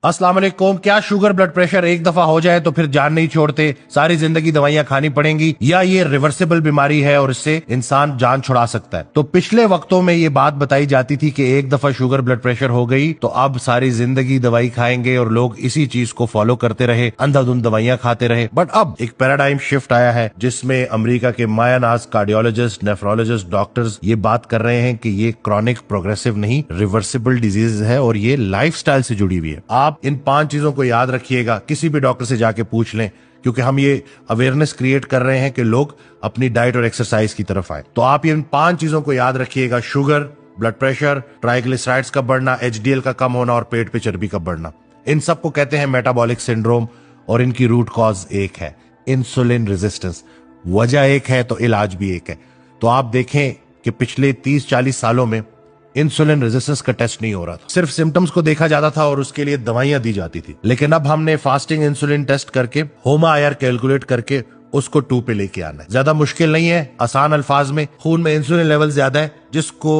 अस्सलाम वालेकुम। क्या शुगर ब्लड प्रेशर एक दफा हो जाए तो फिर जान नहीं छोड़ते, सारी जिंदगी दवाइयां खानी पड़ेंगी, या ये रिवर्सिबल बीमारी है और इससे इंसान जान छुड़ा सकता है? तो पिछले वक्तों में ये बात बताई जाती थी कि एक दफा शुगर ब्लड प्रेशर हो गई तो अब सारी जिंदगी दवाई खाएंगे, और लोग इसी चीज को फॉलो करते रहे, अंधाधुंध दवाइयां खाते रहे। बट अब एक पैराडाइम शिफ्ट आया है जिसमें अमेरिका के मायानाज कार्डियोलॉजिस्ट, नेफ्रोलॉजिस्ट, डॉक्टर्स ये बात कर रहे हैं कि ये क्रॉनिक, प्रोग्रेसिव नहीं, रिवर्सिबल डिजीज है और ये लाइफस्टाइल से जुड़ी हुई है। आप इन 5 चीजों को याद रखिएगा, किसी भी डॉक्टर से जाके पूछ लें, क्योंकि हम ये अवेयरनेस क्रिएट कर रहे हैं कि लोग अपनी डाइट और एक्सरसाइज की तरफ आए। तो आप इन 5 चीजों को याद रखिएगा: शुगर, ब्लड प्रेशर, ट्राइग्लिसराइड्स का बढ़ना, एचडीएल का कम होना और पेट पे चर्बी का बढ़ना। इन सबको कहते हैं मेटाबॉलिक सिंड्रोम, और इनकी रूट कॉज एक है, इंसुलिन रेजिस्टेंस। वजह एक है तो इलाज भी एक है। तो आप देखें कि पिछले 30-40 सालों में इंसुलिन रेजिस्टेंस का टेस्ट नहीं हो रहा था, सिर्फ सिम्टम्स को देखा जाता था और उसके लिए दवाइयां दी जाती थी। लेकिन अब हमने फास्टिंग इंसुलिन टेस्ट करके, होमा आयर कैलकुलेट करके उसको 2 पे लेके आना है। ज्यादा मुश्किल नहीं है, आसान अल्फाज में, खून में इंसुलिन लेवल ज्यादा है जिसको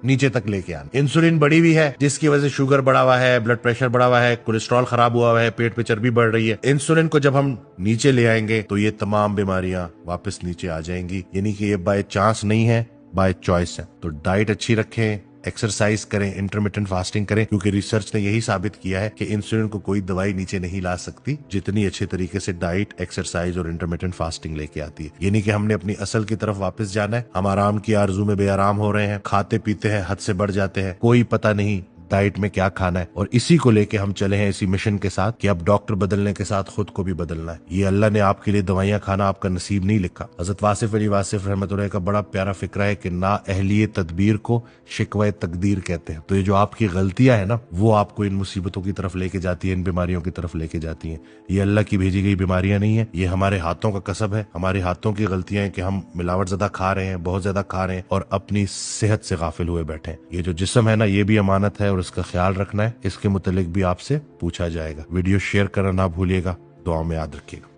नीचे तक लेके आना। इंसुलिन बढ़ी हुई है जिसकी वजह से शुगर बढ़ा हुआ है, ब्लड प्रेशर बढ़ा हुआ है, कोलेस्ट्रॉल खराब हुआ है, पेट पे चर्बी बढ़ रही है। इंसुलिन को जब हम नीचे ले आएंगे तो ये तमाम बीमारियां वापस नीचे आ जाएंगी। यानी कि ये बाय चांस नहीं है, बाय चॉइस है। तो डाइट अच्छी रखें, एक्सरसाइज करें, इंटरमिटेंट फास्टिंग करें, क्योंकि रिसर्च ने यही साबित किया है कि इंसुलिन को कोई दवाई नीचे नहीं ला सकती जितनी अच्छे तरीके से डाइट, एक्सरसाइज और इंटरमिटेंट फास्टिंग लेके आती है। यानी कि हमने अपनी असल की तरफ वापस जाना है। हम आराम की आरजू में बेआराम हो रहे हैं, खाते पीते हैं, हद से बढ़ जाते हैं, कोई पता नहीं डाइट में क्या खाना है, और इसी को लेके हम चले हैं इसी मिशन के साथ कि अब डॉक्टर बदलने के साथ खुद को भी बदलना है। ये अल्लाह ने आपके लिए दवाइयां खाना आपका नसीब नहीं लिखा। हजरत वासिफ अली वासिफ रहमतुल्लाह का बड़ा प्यारा फिक्रा है कि ना अहलिये तदबीर को शिकवा तकदीर कहते हैं। तो ये जो आपकी गलतियां है ना, वो आपको इन मुसीबतों की तरफ लेके जाती है, इन बीमारियों की तरफ लेके जाती है। ये अल्लाह की भेजी गई बीमारियां नहीं है, ये हमारे हाथों का कसब है, हमारे हाथों की गलतियां हैं कि हम मिलावट ज्यादा खा रहे हैं, बहुत ज्यादा खा रहे हैं और अपनी सेहत से गाफिल हुए बैठे हैं। ये जो जिस्म है ना, ये भी अमानत है और इसका ख्याल रखना है। इसके मुतालिक भी आपसे पूछा जाएगा। वीडियो शेयर करना ना भूलिएगा, दुआ में याद रखिएगा।